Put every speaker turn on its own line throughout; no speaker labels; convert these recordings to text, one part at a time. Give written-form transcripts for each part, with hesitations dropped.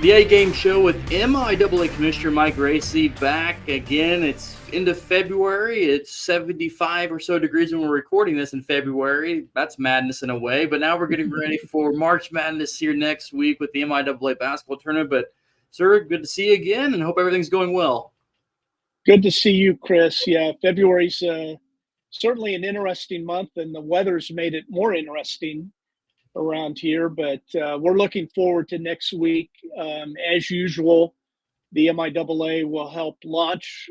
The A Game Show with MIAA Commissioner Mike Racy back again. It's into February. It's 75 or so degrees when we're recording this in February. That's madness in a way. But now we're getting ready for March Madness here next week with the MIAA basketball tournament. But, sir, good to see you again and hope everything's going well.
Good to see you, Chris. Yeah, February's certainly an interesting month, and the weather's made it more interesting around here, but we're looking forward to next week. As usual, the MIAA will help launch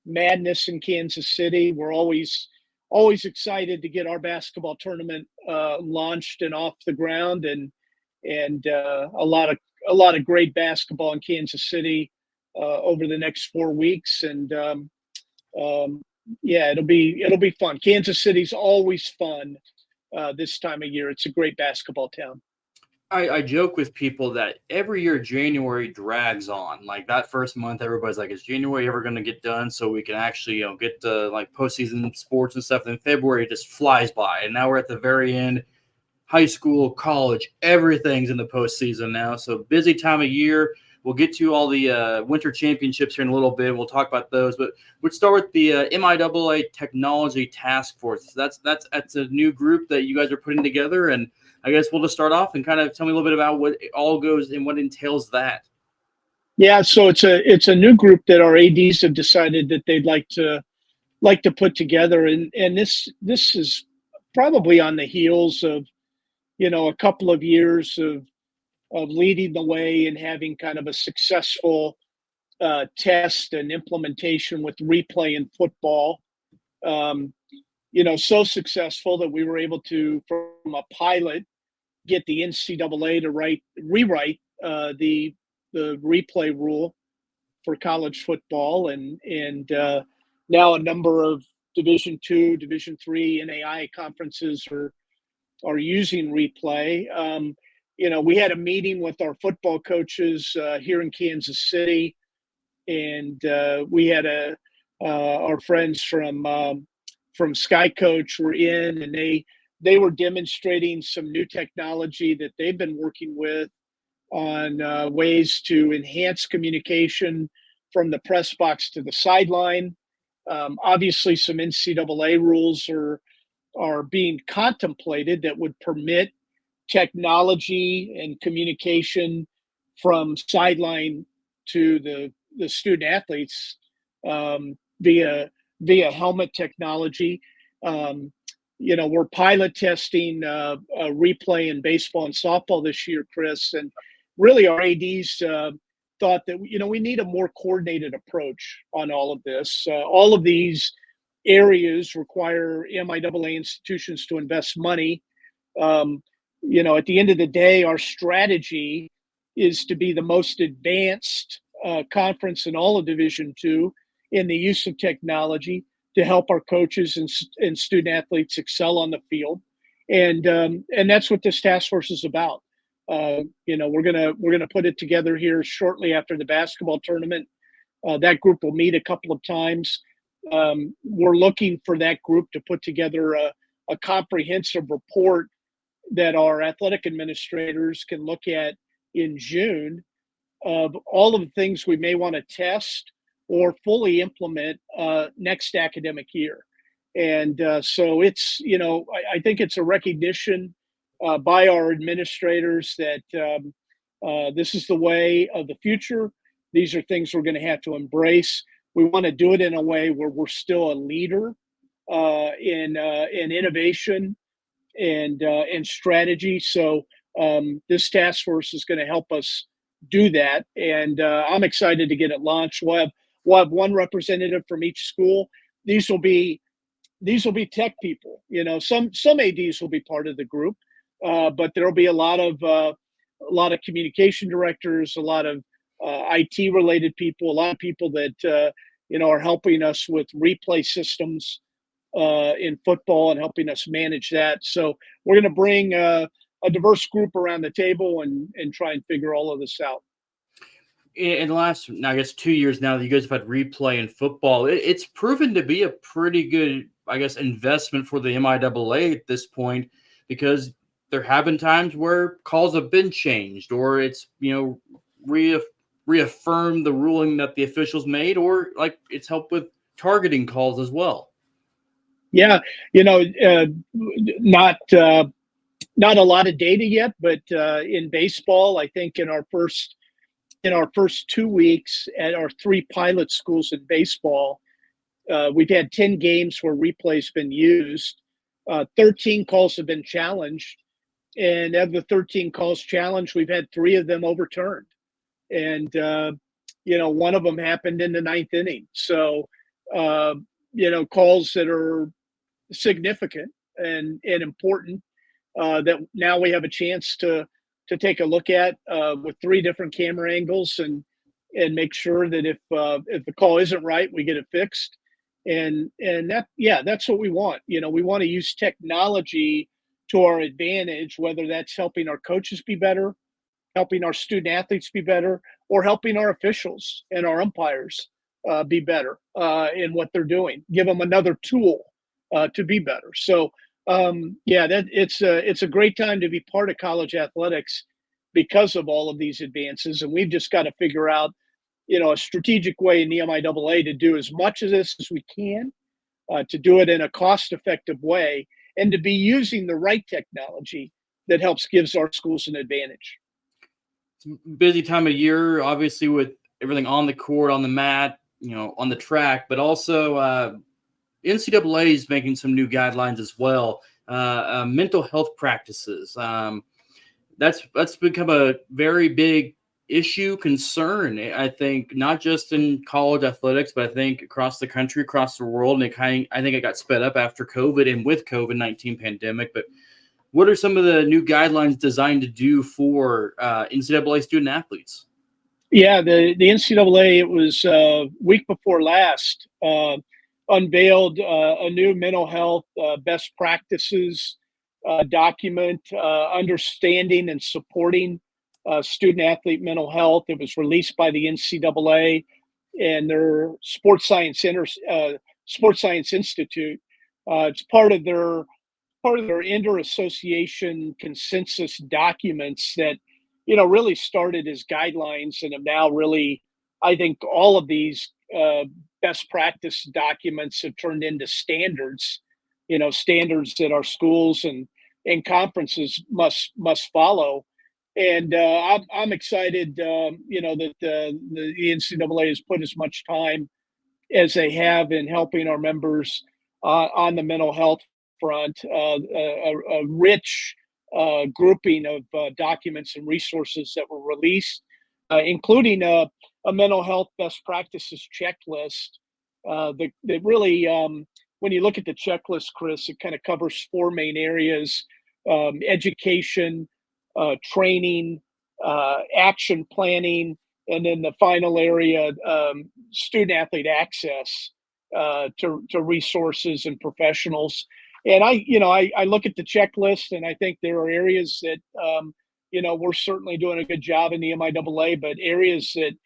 Madness in Kansas City. We're always excited to get our basketball tournament launched and off the ground, and a lot of great basketball in Kansas City over the next 4 weeks, and yeah, it'll be fun. Kansas City's always fun. This time of year. It's a great basketball town.
I joke with people that every year January drags on. Like that first month, everybody's like, is January ever going to get done so we can actually, get to like postseason sports and stuff? And then February just flies by. And now we're at the very end. High school, college, everything's in the postseason now. So busy time of year. We'll get to all the winter championships here in a little bit. We'll talk about those, but we'll start with the MIAA Technology Task Force. That's a new group that you guys are putting together, and I guess we'll just start off and kind of tell me a little bit about what it all goes and what entails that.
Yeah, so it's a new group that our ADs have decided that they'd like to put together, and this is probably on the heels of a couple of years of leading the way and having kind of a successful test and implementation with replay in football. So successful that we were able to, from a pilot, get the NCAA to rewrite the replay rule for college football, and now a number of Division II, Division III NAIA conferences are using replay. We had a meeting with our football coaches here in Kansas City, and we had our friends from Sky Coach were in, and they were demonstrating some new technology that they've been working with on ways to enhance communication from the press box to the sideline. Obviously, some NCAA rules are being contemplated that would permit technology and communication from sideline to the student athletes via helmet technology. We're pilot testing a replay in baseball and softball this year, Chris, and really our ADs thought that we need a more coordinated approach on all of this. All of these areas require MIAA institutions to invest money. At the end of the day, our strategy is to be the most advanced conference in all of Division II in the use of technology to help our coaches and student athletes excel on the field, and that's what this task force is about. We're gonna put it together here shortly after the basketball tournament. That group will meet a couple of times. We're looking for that group to put together a comprehensive report that our athletic administrators can look at in June of all of the things we may want to test or fully implement next academic year. And so it's, I think it's a recognition by our administrators that this is the way of the future. These are things we're going to have to embrace. We want to do it in a way where we're still a leader in innovation and strategy. So this task force is going to help us do that, and I'm excited to get it launched. We'll have one representative from each school. These will be tech people. Some ADs will be part of the group, but there'll be a lot of communication directors, a lot of IT related people, a lot of people that are helping us with replay systems in football and helping us manage that. So we're going to bring a diverse group around the table and try and figure all of this out.
In the last, I guess, 2 years now that you guys have had replay in football, it's proven to be a pretty good, I guess, investment for the MIAA at this point, because there have been times where calls have been changed or it's, reaffirm the ruling that the officials made, or like it's helped with targeting calls as well?
Yeah, not not a lot of data yet, but in baseball, I think in our first 2 weeks at our 3 pilot schools in baseball, we've had 10 games where replay's been used. 13 calls have been challenged, and of the 13 calls challenged, we've had 3 of them overturned, and one of them happened in the ninth inning. So, uh, calls that are significant and important, that now we have a chance to take a look at, with 3 different camera angles, and make sure that if the call isn't right, we get it fixed. And that, yeah, that's what we want. We want to use technology to our advantage, whether that's helping our coaches be better, helping our student athletes be better, or helping our officials and our umpires be better in what they're doing. Give them another tool to be better. So, yeah, that it's a great time to be part of college athletics because of all of these advances, and we've just got to figure out, a strategic way in the MIAA to do as much of this as we can, to do it in a cost-effective way, and to be using the right technology that helps gives our schools an advantage.
It's a busy time of year, obviously, with everything on the court, on the mat, on the track, but also NCAA is making some new guidelines as well. Mental health practices. That's become a very big issue, concern. I think not just in college athletics, but I think across the country, across the world. And I think it got sped up after COVID and with COVID-19 pandemic. But what are some of the new guidelines designed to do for NCAA student athletes?
Yeah, the NCAA, it was week before last, unveiled a new mental health best practices document, understanding and supporting student athlete mental health. It was released by the NCAA and their Sports Science Institute. It's part of their inter-association consensus documents that really started as guidelines and have now really, I think, all of these best practice documents have turned into standards. Standards that our schools and conferences must follow. And I'm excited, that the NCAA has put as much time as they have in helping our members on the mental health front. A rich grouping of documents and resources that were released, including a mental health best practices checklist. That really, when you look at the checklist, Chris, it kind of covers 4 main areas: education, training, action planning, and then the final area, student athlete access to resources and professionals. And I look at the checklist, and I think there are areas that we're certainly doing a good job in the MIAA, but areas that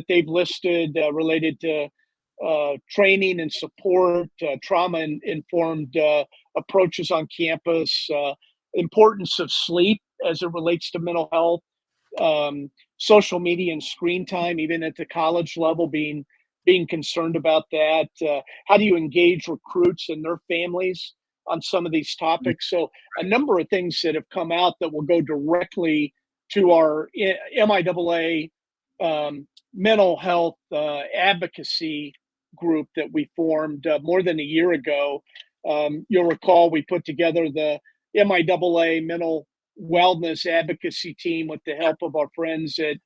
they've listed related to training and support, trauma informed approaches on campus, importance of sleep as it relates to mental health, social media and screen time, even at the college level, being concerned about that. How do you engage recruits and their families on some of these topics? So a number of things that have come out that will go directly to our MIAA mental health advocacy group that we formed more than a year ago. You'll recall we put together the MIAA mental wellness advocacy team with the help of our friends at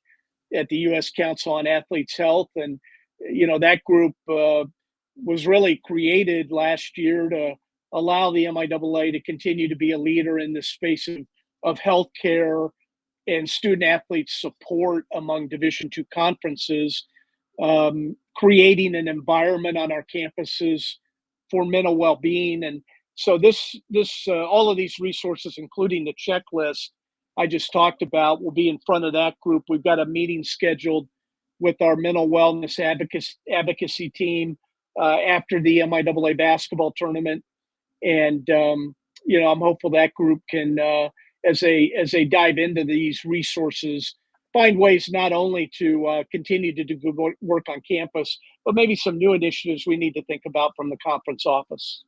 the U.S. Council on Athletes Health. And, that group was really created last year to allow the MIAA to continue to be a leader in the space of healthcare and student athlete support among Division II conferences, creating an environment on our campuses for mental well-being. And so this all of these resources, including the checklist I just talked about, will be in front of that group. We've got a meeting scheduled with our mental wellness advocacy team after the MIAA basketball tournament, and I'm hopeful that group can, as they dive into these resources, find ways not only to continue to do good work on campus, but maybe some new initiatives we need to think about from the conference office.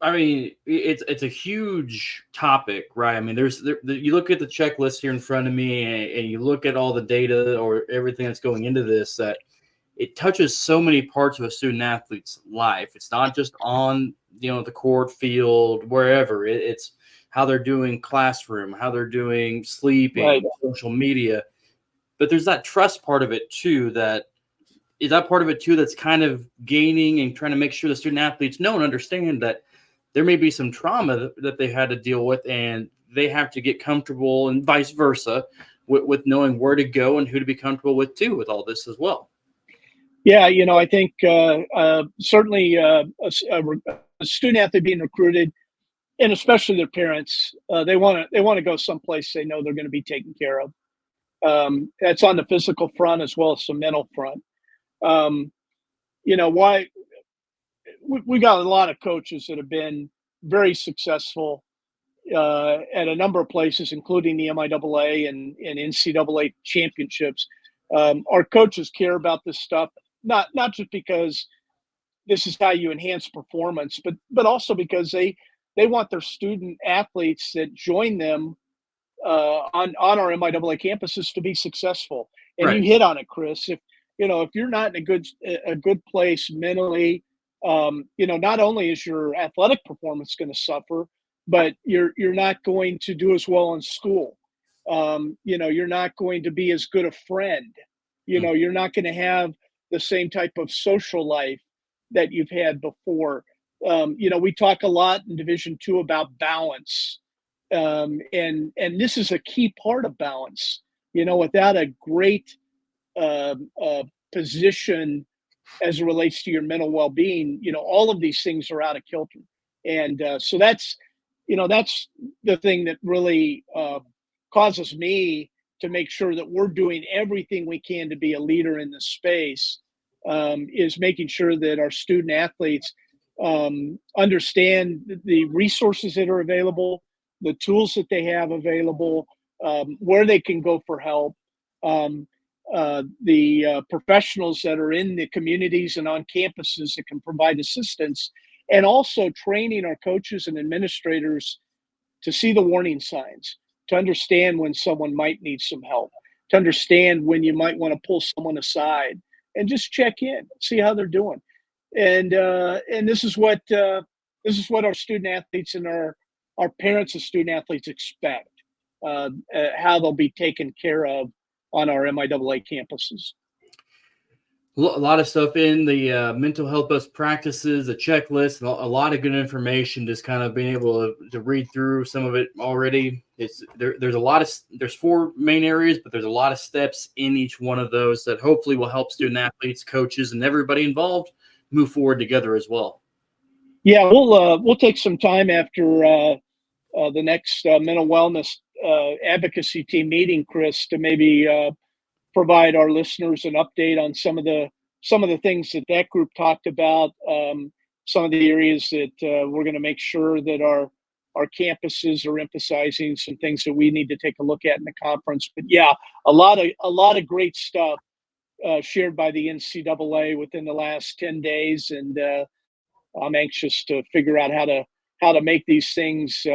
I mean, it's a huge topic, right? I mean, you look at the checklist here in front of me, and you look at all the data or everything that's going into this. That it touches so many parts of a student athlete's life. It's not just on the court, field, wherever. It's how they're doing classroom, how they're doing sleeping,
Right.
social media. But there's that trust part of it too. That part of it too that's kind of gaining and trying to make sure the student athletes know and understand that there may be some trauma that they had to deal with, and they have to get comfortable, and vice versa, with knowing where to go and who to be comfortable with too, with all this as well.
Yeah, I think certainly a student athlete being recruited, and especially their parents, they want to go someplace they know they're going to be taken care of. That's on the physical front as well as the mental front. Why we got a lot of coaches that have been very successful at a number of places, including the MIAA and NCAA championships. Our coaches care about this stuff, not just because this is how you enhance performance, but also because they want their student athletes that join them on our MIAA campuses to be successful. And
Right.
you hit on it, Chris. If you're not in a good place mentally, not only is your athletic performance going to suffer, but you're not going to do as well in school. You're not going to be as good a friend. You're not going to have the same type of social life that you've had before. We talk a lot in Division II about balance, and this is a key part of balance. Without a great position as it relates to your mental well-being, all of these things are out of kilter, and so that's the thing that really causes me to make sure that we're doing everything we can to be a leader in this space, is making sure that our student athletes understand the resources that are available, the tools that they have available, where they can go for help, the professionals that are in the communities and on campuses that can provide assistance, and also training our coaches and administrators to see the warning signs, to understand when someone might need some help, to understand when you might want to pull someone aside and just check in, see how they're doing. And this is what our student athletes and our parents of student athletes expect, how they'll be taken care of on our MIAA campuses.
A lot of stuff in the mental health best practices, a checklist, and a lot of good information. Just kind of being able to read through some of it already. There's 4 main areas, but there's a lot of steps in each one of those that hopefully will help student athletes, coaches, and everybody involved move forward together as well.
Yeah, we'll take some time after the next mental wellness advocacy team meeting, Chris, to maybe provide our listeners an update on some of the things that group talked about, some of the areas that we're going to make sure that our campuses are emphasizing, some things that we need to take a look at in the conference. But yeah, a lot of great stuff shared by the NCAA within the last 10 days, and I'm anxious to figure out how to make these things,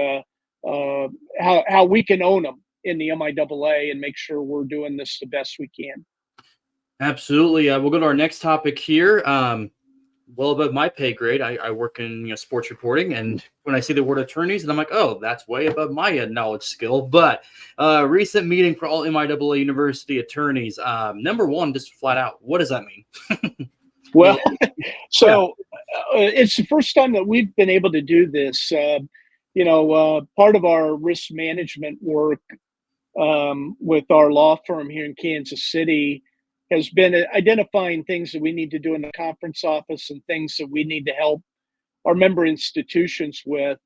how we can own them in the MIAA and make sure we're doing this the best we can.
Absolutely. We'll go to our next topic here. Well above my pay grade. I work in sports reporting, and when I see the word attorneys, and I'm like, oh, that's way above my knowledge skill. But recent meeting for all MIAA University attorneys. Number one, just flat out, what does that mean?
Well, so it's the first time that we've been able to do this. Part of our risk management work with our law firm here in Kansas City has been identifying things that we need to do in the conference office and things that we need to help our member institutions with.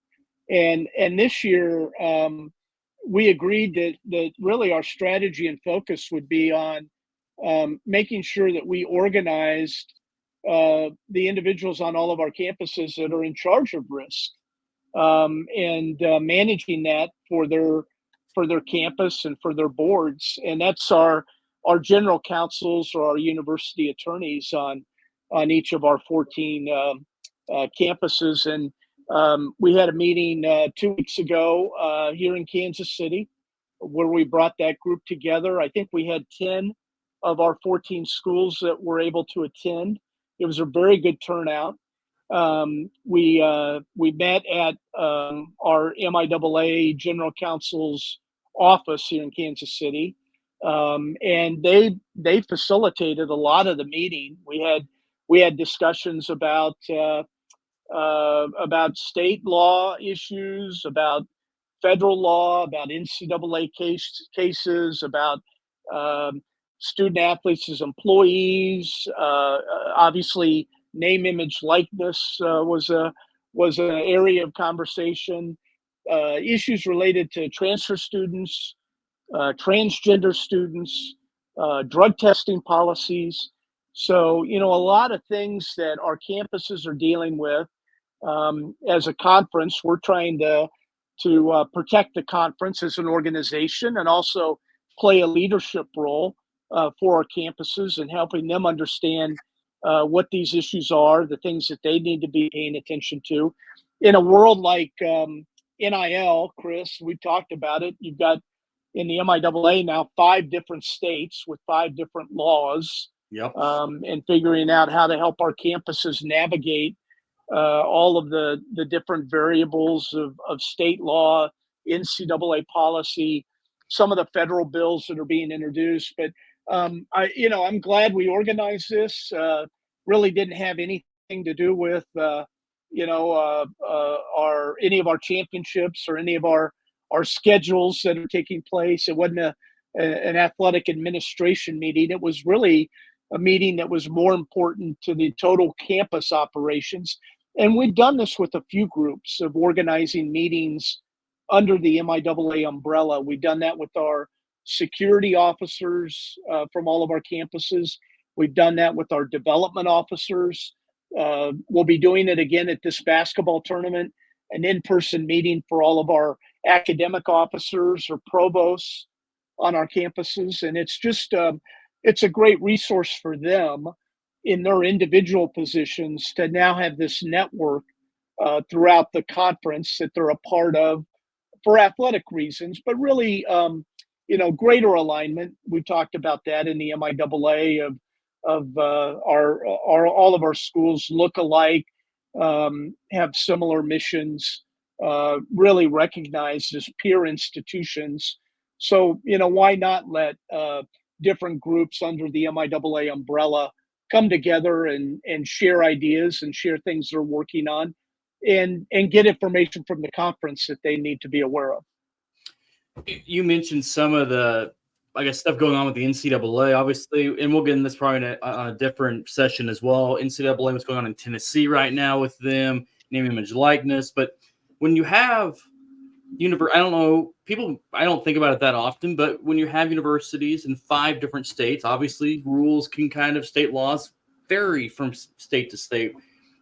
And this year, we agreed that really our strategy and focus would be on making sure that we organized the individuals on all of our campuses that are in charge of risk, and managing that for for their campus and for their boards. And that's our general counsels or our university attorneys on each of our 14 campuses. And we had a meeting 2 weeks ago here in Kansas City where we brought that group together. I think we had 10 of our 14 schools that were able to attend. It was a very good turnout. We met at our MIAA General Counsel's office here in Kansas City, and they facilitated a lot of the meeting. We had discussions about state law issues, about federal law, about NCAA cases, about student athletes as employees. Obviously, name, image, likeness was an area of conversation. Issues related to transfer students, transgender students, drug testing policies. So, a lot of things that our campuses are dealing with. As a conference, we're trying to protect the conference as an organization and also play a leadership role for our campuses and helping them understand what these issues are, the things that they need to be paying attention to. In a world like NIL, Chris, we talked about it. You've got in the MIAA now 5 different states with 5 different laws.
Yep.
And figuring out how to help our campuses navigate all of the different variables of state law, NCAA policy, some of the federal bills that are being introduced. But I'm glad we organized this. Really didn't have anything to do with any of our championships or any of our schedules that are taking place. It wasn't an athletic administration meeting. It was really a meeting that was more important to the total campus operations. And we've done this with a few groups of organizing meetings under the MIAA umbrella. We've done that with our security officers from all of our campuses. We've done that with our development officers. We'll be doing it again at this basketball tournament, an in-person meeting for all of our academic officers or provosts on our campuses. And it's just, it's a great resource for them in their individual positions to now have this network throughout the conference that they're a part of for athletic reasons, but really, greater alignment. We talked about that in the MIAA of our all of our schools look alike, have similar missions, really recognized as peer institutions. So, why not let different groups under the MIAA umbrella come together and share ideas and share things they're working on and get information from the conference that they need to be aware of.
You mentioned some of the, stuff going on with the NCAA, obviously, and we'll get in this probably in a different session as well. NCAA, what's going on in Tennessee right now with them, name, image, likeness. But when you have I don't know, I don't think about it that often, but when you have universities in 5 different states, obviously rules state laws vary from state to state.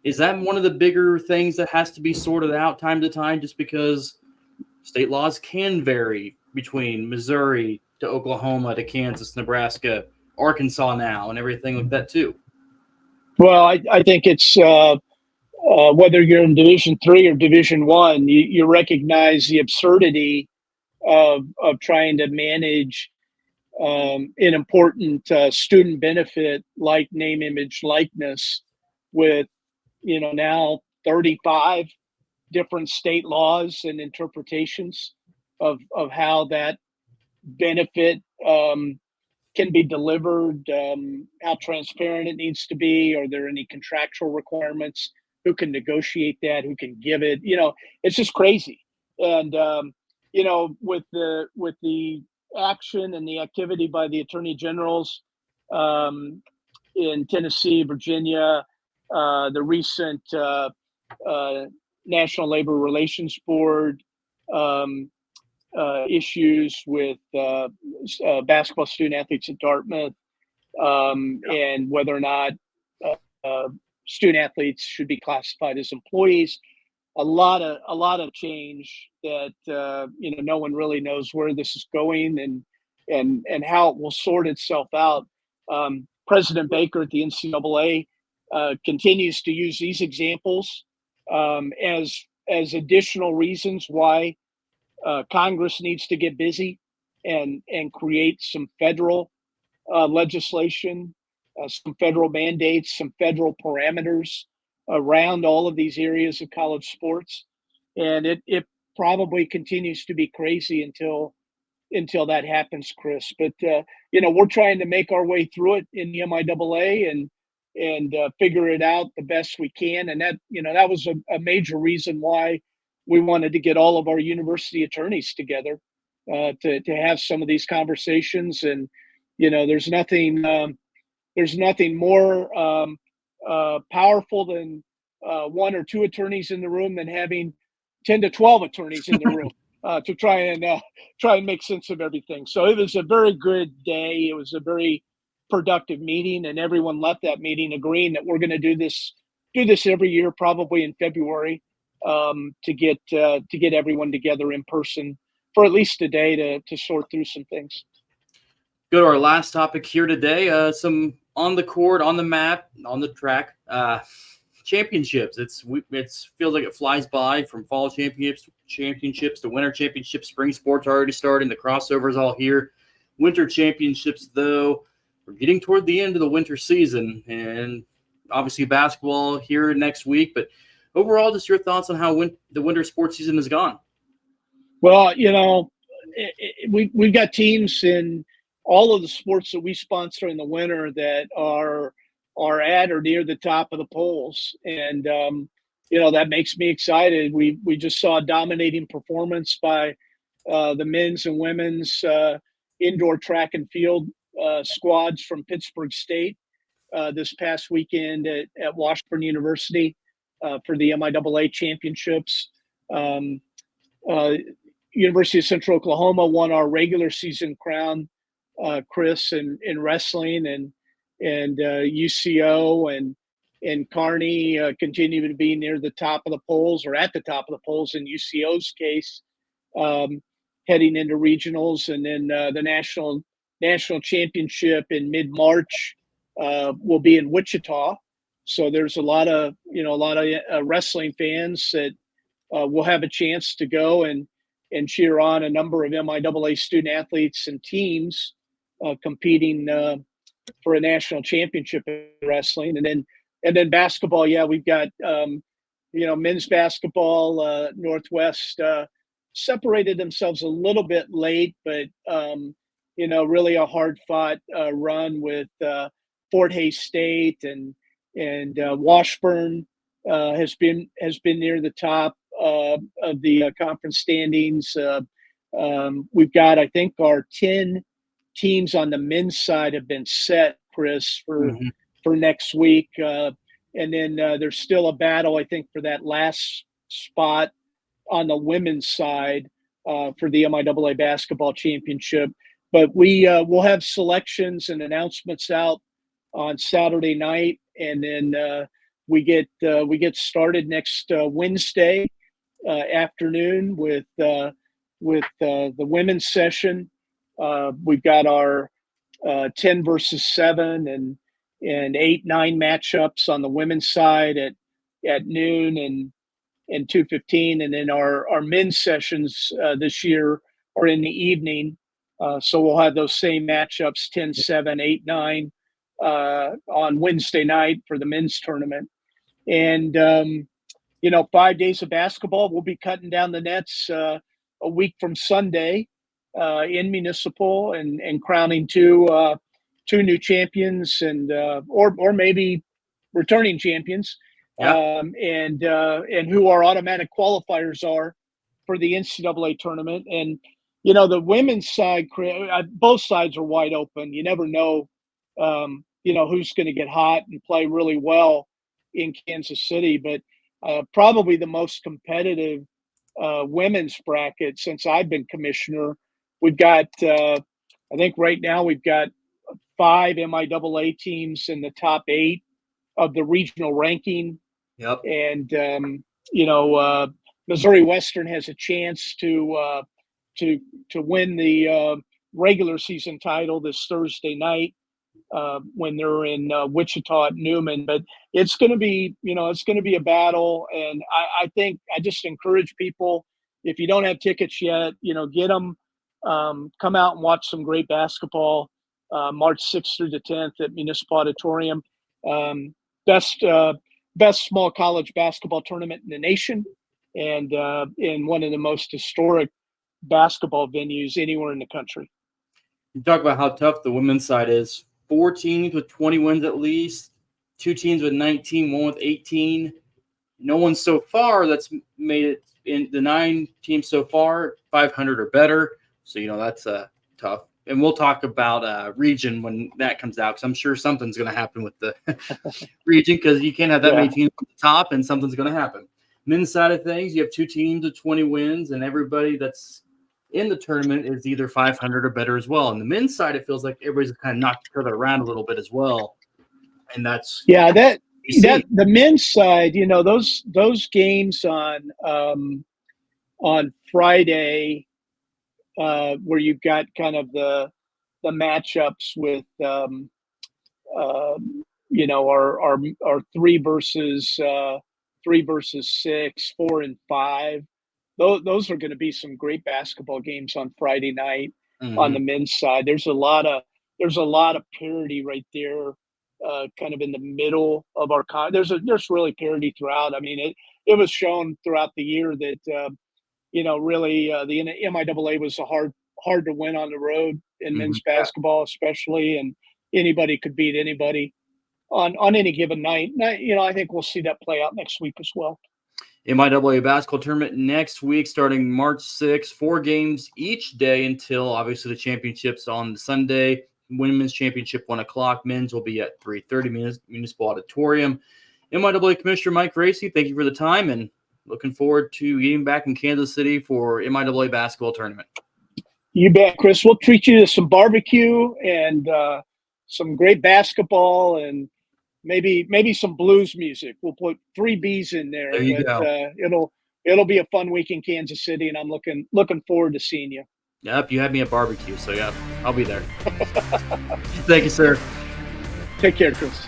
Is that one of the bigger things that has to be sorted out time to time, just because state laws can vary between Missouri to Oklahoma to Kansas, Nebraska, Arkansas now, and everything like that too?
Well, I think it's whether you're in Division III or Division I, you recognize the absurdity of trying to manage an important student benefit like name, image, likeness with now 35 different state laws and interpretations of how that benefit can be delivered, how transparent it needs to be. Are there any contractual requirements? Who can negotiate that? Who can give it? It's just crazy. And with the action and the activity by the attorney generals in Tennessee, Virginia, the recent National Labor Relations Board issues with basketball student athletes at Dartmouth, and whether or not student athletes should be classified as employees. a lot of change that no one really knows where this is going and how it will sort itself out. President Baker at the NCAA continues to use these examples as additional reasons why Congress needs to get busy and create some federal legislation, some federal mandates, some federal parameters around all of these areas of college sports. And it probably continues to be crazy until that happens, Chris. But we're trying to make our way through it in the MIAA and figure it out the best we can. And that was a major reason why we wanted to get all of our university attorneys together to have some of these conversations. And there's nothing more powerful than one or two attorneys in the room than having 10 to 12 attorneys in the room to try and make sense of everything. So it was a very good day. It was a very productive meeting, and everyone left that meeting agreeing that we're going to do this every year, probably in February, to get everyone together in person for at least a day to sort through some things.
Go to our last topic here today. Some on the court, on the map, on the track championships. It feels like it flies by, from fall championships to winter championships. Spring sports are already starting. The crossover is all here. Winter championships, though, we're getting toward the end of the winter season, and obviously basketball here next week. But overall, just your thoughts on how the winter sports season has gone.
Well, we've got teams in all of the sports that we sponsor in the winter that are at or near the top of the polls, and that makes me excited. We just saw a dominating performance by the men's and women's indoor track and field squads from Pittsburgh State this past weekend at Washburn University for the MIAA championships. University of Central Oklahoma won our regular season crown, Chris, in wrestling, and UCO and Kearney continue to be near the top of the polls, or at the top of the polls in UCO's case, heading into regionals. And then the national championship in mid-March will be in Wichita. So there's a lot of wrestling fans that will have a chance to go and cheer on a number of MIAA student athletes and teams competing for a national championship in wrestling. And then basketball. Yeah, we've got men's basketball. Northwest separated themselves a little bit late, but really a hard fought run with Fort Hays State and Washburn has been near the top of the conference standings. We've got, I think, our 10 teams on the men's side have been set, Chris, for next week. And then there's still a battle, I think, for that last spot on the women's side for the MIAA basketball championship. But we'll have selections and announcements out on Saturday night, and then we get started next Wednesday afternoon with the women's session. We've got our 10 versus 7 and 8-9 matchups on the women's side at noon and 2:15, and then our men's sessions this year are in the evening. So we'll have those same matchups, 10-7, 8-9 on Wednesday night for the men's tournament. And 5 days of basketball. We'll be cutting down the nets a week from Sunday in Municipal and crowning two new champions and or maybe returning champions, and who our automatic qualifiers are for the NCAA tournament. And the women's side, both sides are wide open. You never know, who's going to get hot and play really well in Kansas City. But probably the most competitive women's bracket since I've been commissioner. We've got, I think right now we've got 5 MIAA teams in the top 8 of the regional ranking.
Yep.
And Missouri Western has a chance to win the regular season title this Thursday night when they're in Wichita at Newman. But it's going to be, a battle. And I think I just encourage people, if you don't have tickets yet, get them. Come out and watch some great basketball. March 6th through the 10th at Municipal Auditorium. Best small college basketball tournament in the nation, and in one of the most historic basketball venues anywhere in the country.
You talk about how tough the women's side is. 4 teams with 20 wins at least, 2 teams with 19, 1 with 18. No one so far that's made it in the 9 teams so far, 500 or better. So, that's tough. And we'll talk about region when that comes out, because I'm sure something's going to happen with the region, because you can't have that many teams at the top and something's going to happen. Men's side of things, you have 2 teams with 20 wins, and everybody that's in the tournament is either 500 or better as well. And the men's side, it feels like everybody's kind of knocked each other around a little bit as well. And that's
that the men's side, those games on Friday, where you've got kind of the matchups with our 3 versus 6, 4 and 5. Those are going to be some great basketball games on Friday night. On the men's side. There's a lot of parity right there, kind of in the middle of our there's really parity throughout. I mean, it was shown throughout the year that really the MIAA was hard to win on the road in men's basketball, especially, and anybody could beat anybody on any given night. I think we'll see that play out next week as well.
MIAA basketball tournament next week, starting March 6th, 4 games each day until obviously the championships on Sunday. Women's championship 1 o'clock. Men's will be at 3:30 Municipal Auditorium. MIAA Commissioner Mike Racy, thank you for the time, and looking forward to getting back in Kansas City for MIAA basketball tournament.
You bet, Chris. We'll treat you to some barbecue and some great basketball, and maybe some blues music. We'll put 3 Bs in there.
There you go.
It'll be a fun week in Kansas City, and I'm looking forward to seeing you.
Yep, you had me at barbecue, so yeah, I'll be there. Thank you, sir.
Take care, Chris.